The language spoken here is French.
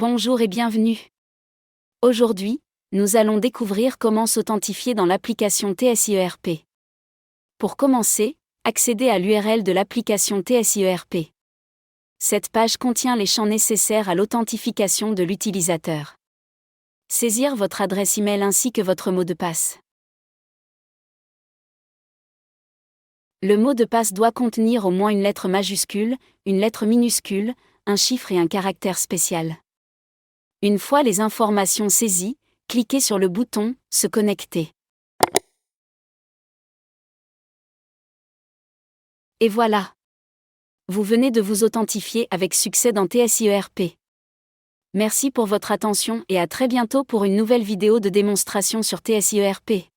Bonjour et bienvenue. Aujourd'hui, nous allons découvrir comment s'authentifier dans l'application TSIERP. Pour commencer, accédez à l'URL de l'application TSIERP. Cette page contient les champs nécessaires à l'authentification de l'utilisateur. Saisir votre adresse email ainsi que votre mot de passe. Le mot de passe doit contenir au moins une lettre majuscule, une lettre minuscule, un chiffre et un caractère spécial. Une fois les informations saisies, cliquez sur le bouton « Se connecter ». Et voilà! Vous venez de vous authentifier avec succès dans TSIERP. Merci pour votre attention et à très bientôt pour une nouvelle vidéo de démonstration sur TSIERP.